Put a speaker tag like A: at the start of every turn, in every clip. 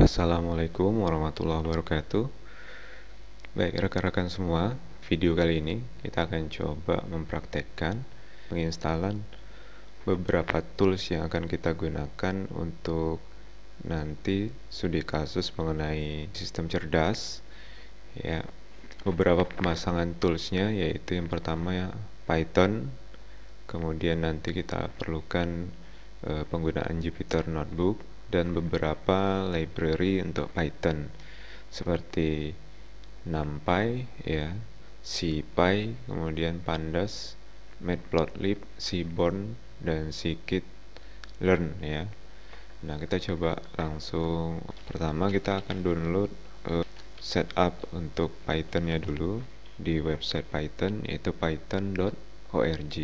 A: Assalamualaikum warahmatullahi wabarakatuh. Baik rekan-rekan semua, video kali ini kita akan coba mempraktekkan penginstalan beberapa tools yang akan kita gunakan untuk nanti studi kasus mengenai sistem cerdas ya. Beberapa pemasangan toolsnya yaitu yang pertama ya Python, kemudian nanti kita perlukan penggunaan Jupyter Notebook dan beberapa library untuk Python seperti NumPy ya, SciPy, kemudian Pandas, Matplotlib, Seaborn, dan Scikit-learn ya. Nah, kita coba langsung. Pertama kita akan download setup untuk Python-nya dulu di website Python, yaitu python.org.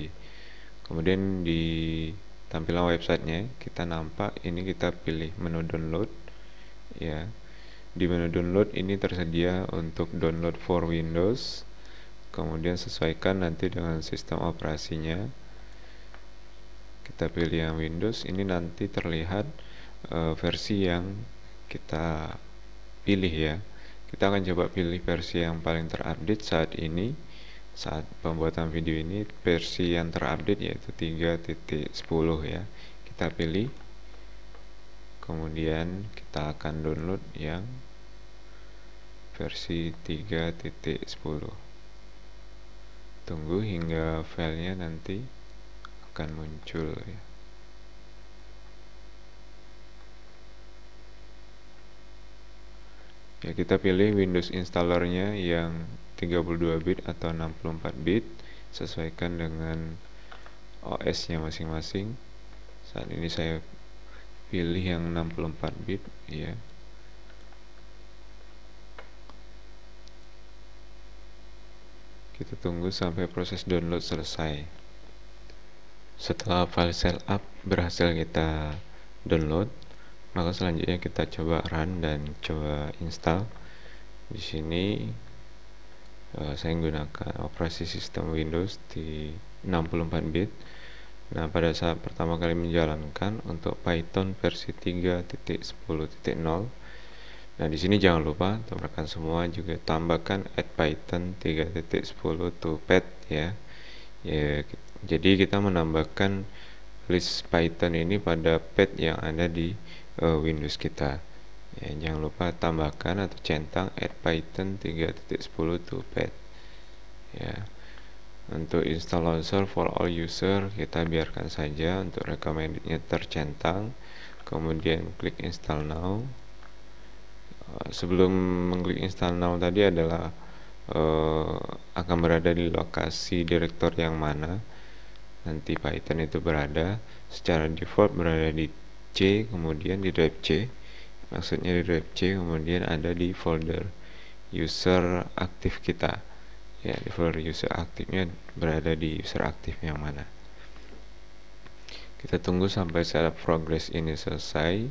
A: Kemudian di tampilan websitenya kita nampak ini, kita pilih menu download ya. Di menu download ini tersedia untuk download for Windows, kemudian sesuaikan nanti dengan sistem operasinya. Kita pilih yang Windows. Ini nanti terlihat versi yang kita pilih ya. Kita akan coba pilih versi yang paling terupdate saat ini. Saat pembuatan video ini versi yang terupdate yaitu 3.10 ya. Kita pilih, kemudian kita akan download yang versi 3.10. Tunggu hingga filenya nanti akan muncul ya. Ya, kita pilih Windows installernya yang 32 bit atau 64 bit, sesuaikan dengan OS nya masing-masing. Saat ini saya pilih yang 64 bit ya. Kita tunggu sampai proses download selesai. Setelah file setup berhasil kita download, maka selanjutnya kita coba run dan coba install. Di sini saya menggunakan operasi sistem Windows di 64 bit. Nah, pada saat pertama kali menjalankan untuk Python versi 3.10.0. Nah, di sini jangan lupa teman-teman semua juga tambahkan add Python 3.10 to pad ya. Jadi kita menambahkan list Python ini pada pad yang ada di Windows kita. Ya, jangan lupa tambahkan atau centang add Python 3.10 to pad ya. Untuk install launcher for all user kita biarkan saja, untuk recommendednya tercentang, kemudian klik install now. Sebelum mengklik install now tadi adalah akan berada di lokasi direktur yang mana nanti Python itu berada. Secara default berada di C, kemudian di drive C, maksudnya di drive C, kemudian ada di folder user aktif kita ya. Di folder user aktifnya berada di user aktif yang mana. Kita tunggu sampai setup progress ini selesai.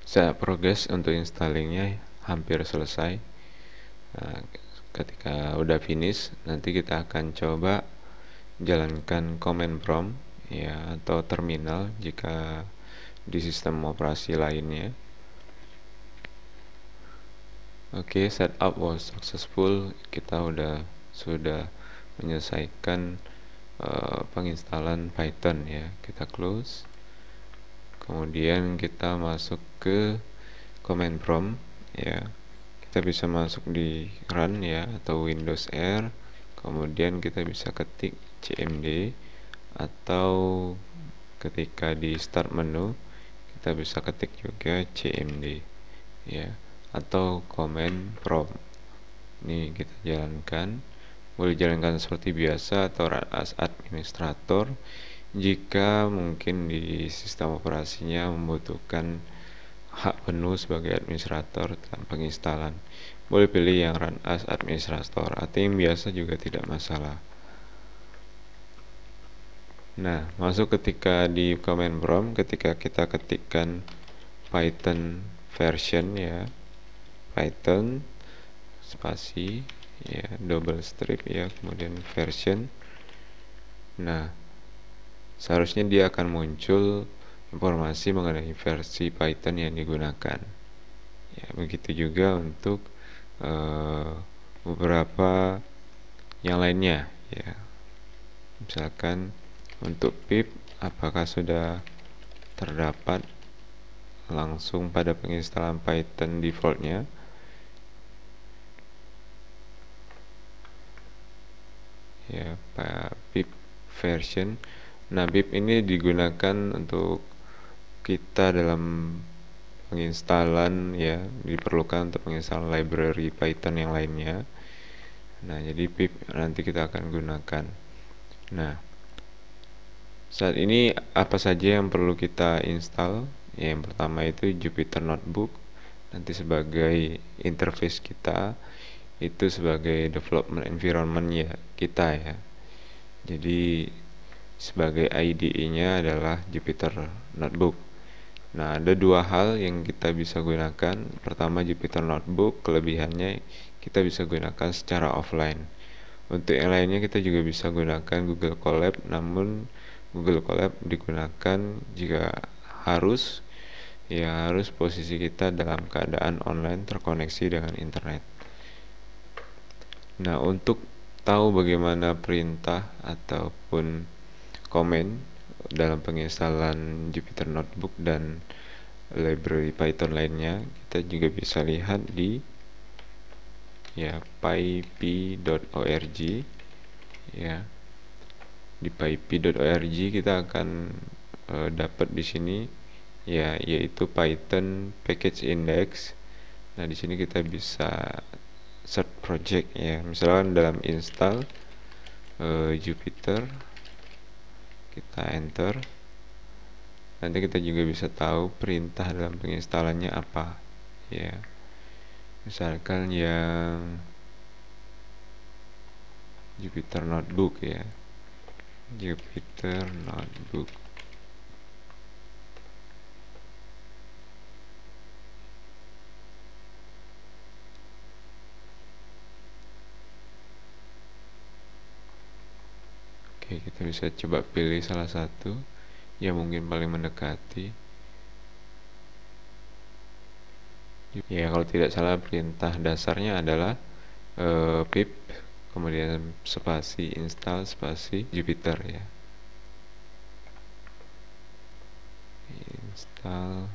A: Setup progress untuk installingnya hampir selesai. Nah, ketika udah finish, nanti kita akan coba jalankan command prompt ya, atau terminal jika di sistem operasi lainnya. Oke, setup was successful. Kita sudah menyelesaikan penginstalan Python ya. Kita close. Kemudian kita masuk ke command prompt ya. Kita bisa masuk di run ya atau Windows R. Kemudian kita bisa ketik cmd, atau ketika di start menu kita bisa ketik juga cmd ya, atau command prompt. Ini kita jalankan. Boleh jalankan seperti biasa atau run as administrator jika mungkin di sistem operasinya membutuhkan hak penuh sebagai administrator dalam penginstalan. Boleh pilih yang run as administrator atau yang biasa juga tidak masalah. Nah, masuk ketika di command prompt, ketika kita ketikkan Python version ya, Python spasi ya, double strip ya, kemudian version. Nah, seharusnya dia akan muncul informasi mengenai versi Python yang digunakan. Ya, begitu juga untuk beberapa yang lainnya ya. Misalkan untuk pip, apakah sudah terdapat langsung pada penginstalan Python defaultnya. Ya, pip version. Nah, pip ini digunakan untuk kita dalam penginstalan ya, diperlukan untuk penginstalan library Python yang lainnya. Nah, jadi pip nanti kita akan gunakan. Nah, saat ini apa saja yang perlu kita install? Ya, yang pertama itu Jupyter Notebook, nanti sebagai interface kita, itu sebagai development environment ya kita ya. Jadi sebagai IDE-nya adalah Jupyter Notebook. Nah, ada dua hal yang kita bisa gunakan. Pertama, Jupyter Notebook, kelebihannya kita bisa gunakan secara offline. Untuk yang lainnya kita juga bisa gunakan Google Colab, namun Google Colab digunakan jika harus posisi kita dalam keadaan online terkoneksi dengan internet. Nah, untuk tahu bagaimana perintah ataupun komen dalam penginstalan Jupyter Notebook dan library Python lainnya, kita juga bisa lihat di ya pyp.org ya. Di pyp.org kita akan dapat di sini ya, yaitu Python package index. Nah, di sini kita bisa search project ya, misalkan dalam install Jupyter, kita enter, nanti kita juga bisa tahu perintah dalam penginstalannya apa ya. Misalkan yang Jupyter Notebook ya, Jupyter Notebook. Oke, kita bisa coba pilih salah satu yang mungkin paling mendekati. Ya, kalau tidak salah perintah dasarnya adalah pip kemudian spasi install spasi Jupyter ya. Install.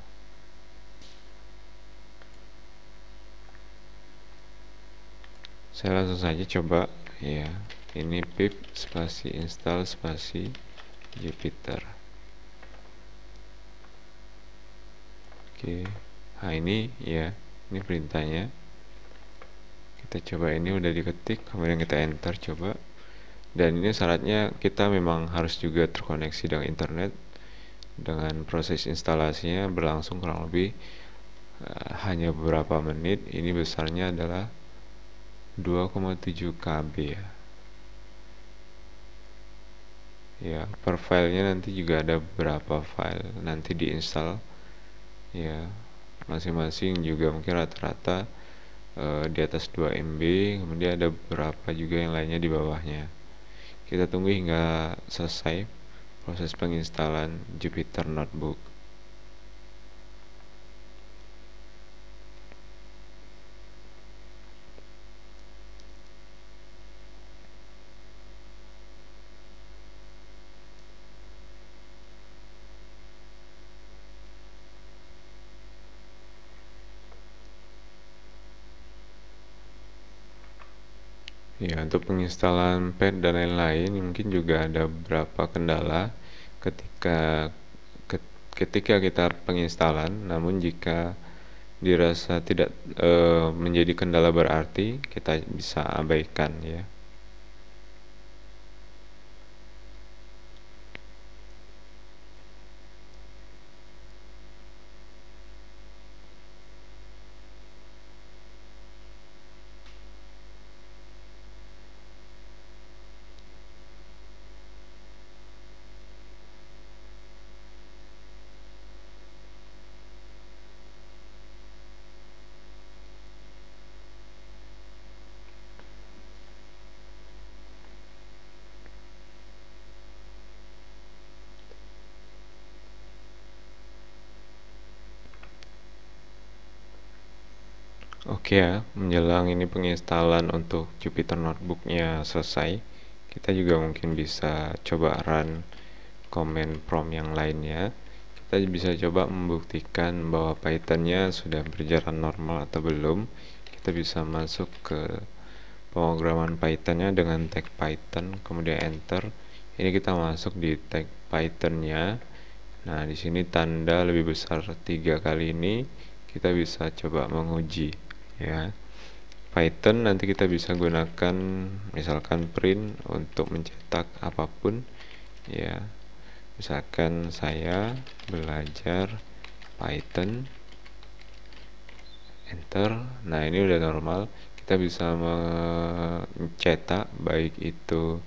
A: Saya langsung saja coba ya. Ini pip spasi install spasi Jupyter. Oke. Nah, ini ya, ini perintahnya. Kita coba, ini udah diketik, kemudian kita enter coba. Dan ini syaratnya kita memang harus juga terkoneksi dengan internet. Dengan proses instalasinya berlangsung kurang lebih hanya beberapa menit. Ini besarnya adalah 2,7 KB ya. Ya, per filenya nanti juga ada beberapa file nanti diinstal ya, masing-masing juga mungkin rata-rata di atas 2 MB, kemudian ada beberapa juga yang lainnya di bawahnya. Kita tunggu hingga selesai proses penginstalan Jupyter Notebook. Ya, untuk penginstalan pad dan lain-lain mungkin juga ada beberapa kendala ketika ketika kita penginstalan, namun jika dirasa tidak menjadi kendala berarti, kita bisa abaikan ya. Oke ya, menjelang ini penginstalan untuk Jupyter Notebook-nya selesai, kita juga mungkin bisa coba run command prompt yang lainnya. Kita bisa coba membuktikan bahwa Python-nya sudah berjalan normal atau belum. Kita bisa masuk ke pemrograman Python-nya dengan tag Python, kemudian enter. Ini kita masuk di tag Python-nya. Nah, di sini tanda lebih besar 3 kali ini kita bisa coba menguji ya. Python nanti kita bisa gunakan misalkan print untuk mencetak apapun ya. Misalkan saya belajar Python, enter. Nah, ini udah normal. Kita bisa mencetak baik itu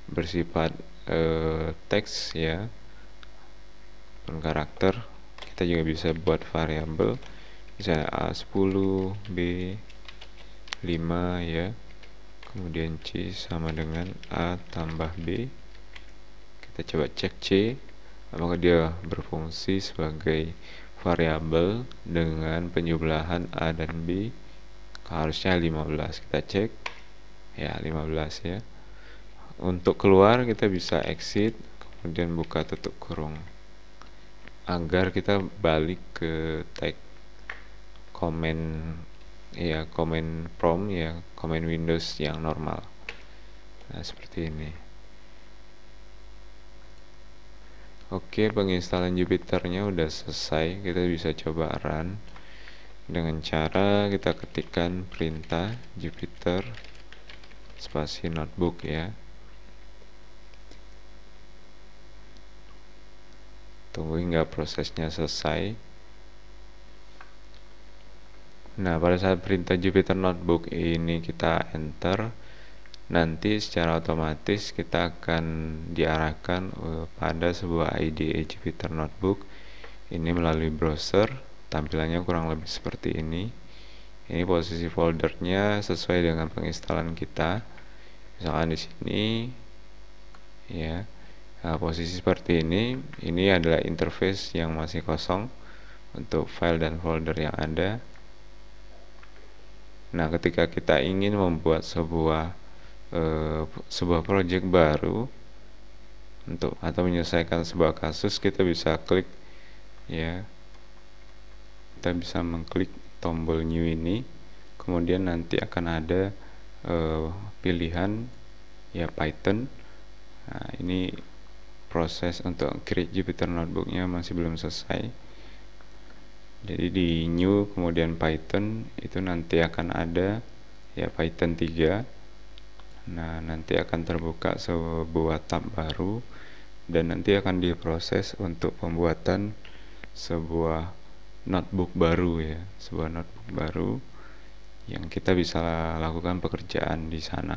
A: bersifat teks ya, karakter. Kita juga bisa buat variabel, misalnya A10 B5 ya, kemudian C sama dengan A tambah B. Kita coba cek C apakah dia berfungsi sebagai variabel dengan penjumlahan A dan B. Harusnya 15. Kita cek ya, 15 ya. Untuk keluar kita bisa exit, kemudian buka tutup kurung agar kita balik ke tag command ya, command prompt ya, command Windows yang normal. Nah, seperti ini. Oke, penginstalan Jupyter-nya udah selesai. Kita bisa coba run dengan cara kita ketikkan perintah Jupyter spasi notebook ya. Tunggu hingga prosesnya selesai. Nah, pada saat perintah Jupyter Notebook ini kita enter, nanti secara otomatis kita akan diarahkan pada sebuah IDE Jupyter Notebook ini melalui browser. Tampilannya kurang lebih seperti ini. Ini posisi foldernya sesuai dengan penginstalan kita. Misalkan di sini ya. Nah, posisi seperti ini adalah interface yang masih kosong untuk file dan folder yang ada. Nah, ketika kita ingin membuat sebuah project baru untuk atau menyelesaikan sebuah kasus, kita bisa klik ya. Kita bisa mengklik tombol new ini, kemudian nanti akan ada pilihan ya Python. Nah, ini proses untuk create Jupyter Notebook-nya masih belum selesai. Jadi di new kemudian Python itu nanti akan ada ya Python 3. Nah, nanti akan terbuka sebuah tab baru dan nanti akan diproses untuk pembuatan sebuah notebook baru ya, sebuah notebook baru yang kita bisa lakukan pekerjaan di sana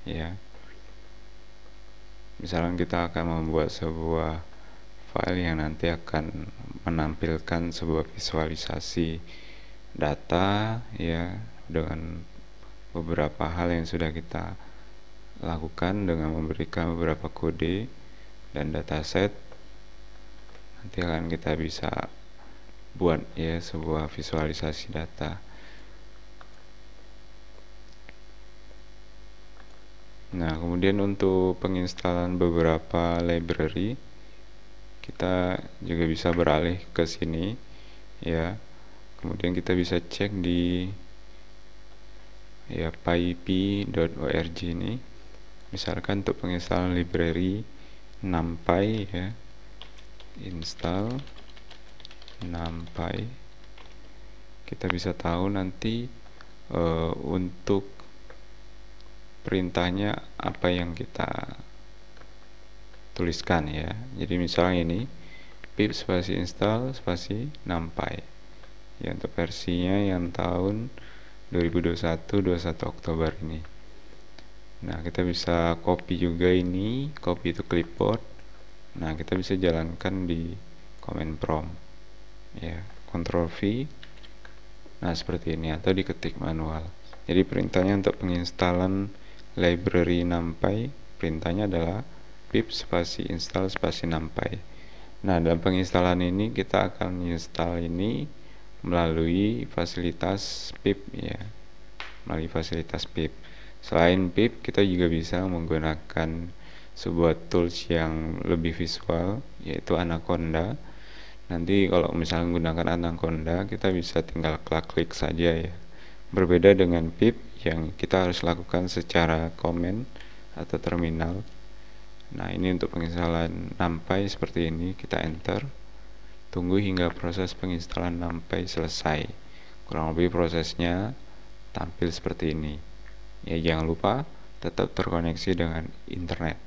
A: ya. Misalkan kita akan membuat sebuah file yang nanti akan menampilkan sebuah visualisasi data ya, dengan beberapa hal yang sudah kita lakukan dengan memberikan beberapa kode dan dataset. Nanti akan kita bisa buat ya sebuah visualisasi data. Nah, kemudian untuk penginstalan beberapa library kita juga bisa beralih ke sini ya. Kemudian kita bisa cek di ya pyp.org ini. Misalkan untuk penginstalan library NumPy ya, install NumPy. Kita bisa tahu nanti untuk perintahnya apa yang kita tuliskan ya. Jadi misalnya ini pip spasi install spasi NumPy ya, untuk versinya yang tahun 2021 Oktober ini. Nah, kita bisa copy juga ini, copy itu clipboard. Nah, kita bisa jalankan di command prompt ya, Ctrl V. Nah, seperti ini, atau diketik manual. Jadi perintahnya untuk penginstalan library NumPy, perintahnya adalah pip spasi install spasi NumPy. Nah, dalam penginstalan ini kita akan install ini melalui fasilitas pip ya, melalui fasilitas pip. Selain pip, kita juga bisa menggunakan sebuah tools yang lebih visual, yaitu Anaconda. Nanti kalau misalnya menggunakan Anaconda, kita bisa tinggal klik saja ya. Berbeda dengan pip yang kita harus lakukan secara command atau terminal. Nah, ini untuk penginstalan NumPy seperti ini, kita enter. Tunggu hingga proses penginstalan NumPy selesai. Kurang lebih prosesnya tampil seperti ini. Ya, jangan lupa tetap terkoneksi dengan internet.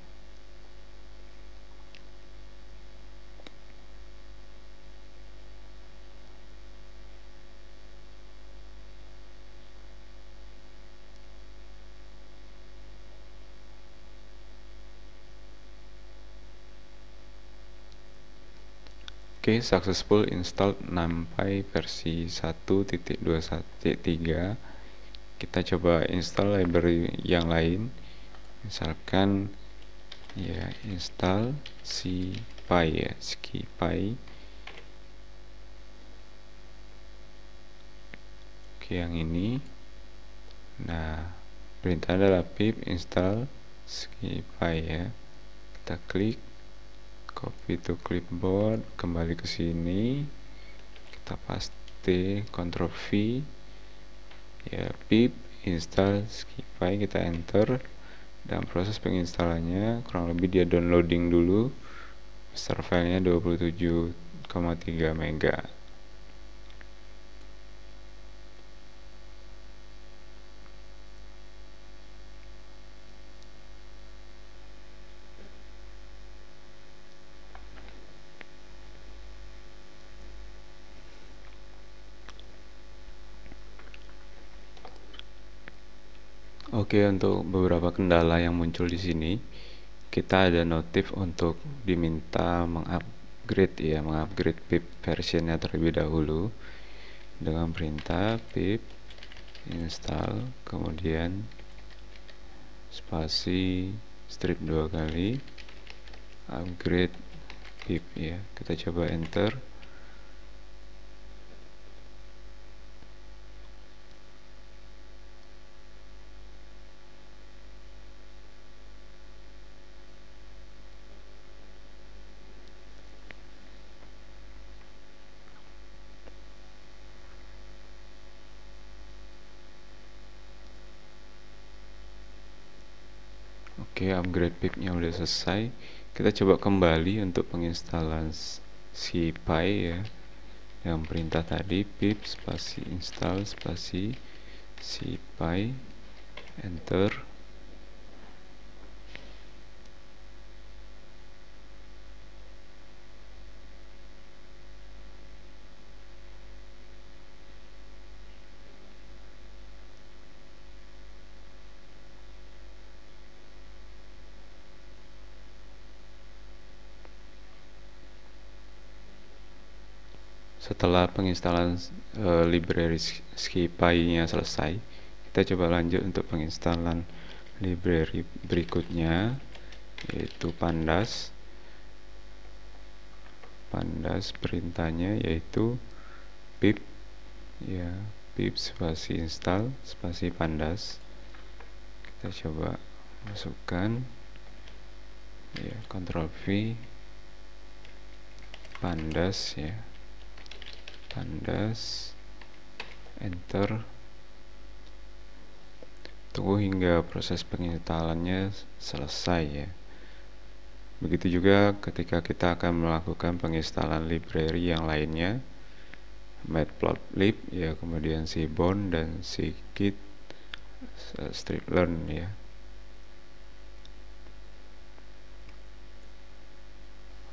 A: Oke, successful install NumPy versi 1.21.3. Kita coba install library yang lain. Misalkan ya, install SciPy ya, SciPy. Oke, yang ini. Nah, perintah adalah pip install SciPy ya. Kita klik, copy to clipboard, kembali ke sini, kita paste, Ctrl V ya, pip install SciPy, kita enter. Dan proses penginstalannya kurang lebih dia downloading dulu, besar filenya 27,3 mega. Oke, untuk beberapa kendala yang muncul di sini, kita ada notif untuk diminta mengupgrade ya, mengupgrade pip versionnya terlebih dahulu dengan perintah pip install, kemudian spasi strip 2 kali, upgrade pip ya. Kita coba enter. Oke, upgrade pipnya udah selesai. Kita coba kembali untuk penginstalan SciPy ya, yang perintah tadi pip spasi install spasi SciPy, enter. Setelah penginstalan library SciPy-nya selesai, kita coba lanjut untuk penginstalan library berikutnya, yaitu Pandas. Pandas perintahnya yaitu pip ya, pip spasi install spasi Pandas. Kita coba masukkan ya, Ctrl V, Pandas ya, Pandas, enter. Tunggu hingga proses penginstalannya selesai ya. Begitu juga ketika kita akan melakukan penginstalan library yang lainnya, Matplotlib ya, kemudian Seaborn dan Scikit striplearn ya.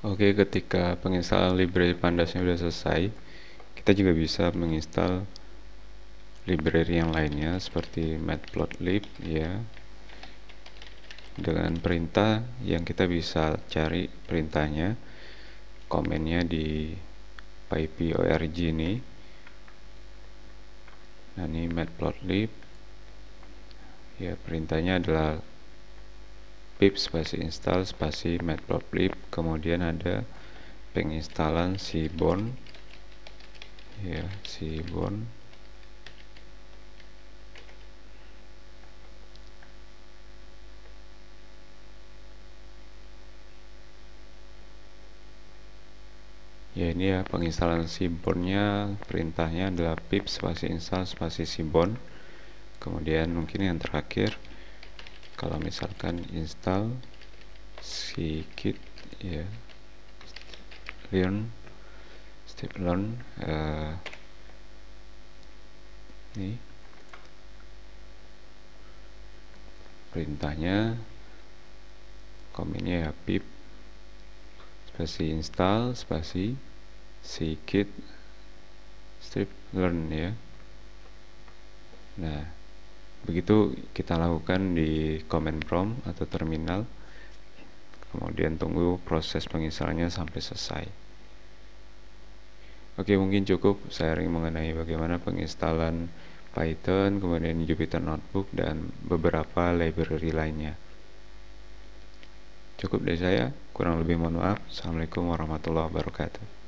A: Oke, ketika penginstalan library Pandasnya sudah selesai, kita juga bisa menginstal library yang lainnya seperti Matplotlib ya, dengan perintah yang kita bisa cari perintahnya, komennya di pyp.org ini. Nah, ini Matplotlib ya, perintahnya adalah pip spasi install spasi Matplotlib, kemudian ada penginstalan Seaborn ya, Seaborn. Ya, ini ya penginstalan Seaborn-nya. Perintahnya adalah pip spasi install spasi Seaborn. Kemudian mungkin yang terakhir, kalau misalkan install scikit ya, learn ini perintahnya, komennya ya pip spasi install spasi scikit strip learn ya. Nah, begitu kita lakukan di command prompt atau terminal, kemudian tunggu proses penginstalannya sampai selesai. Oke, mungkin cukup sharing mengenai bagaimana penginstalan Python, kemudian Jupyter Notebook, dan beberapa library lainnya. Cukup dari saya, kurang lebih mohon maaf. Assalamualaikum warahmatullahi wabarakatuh.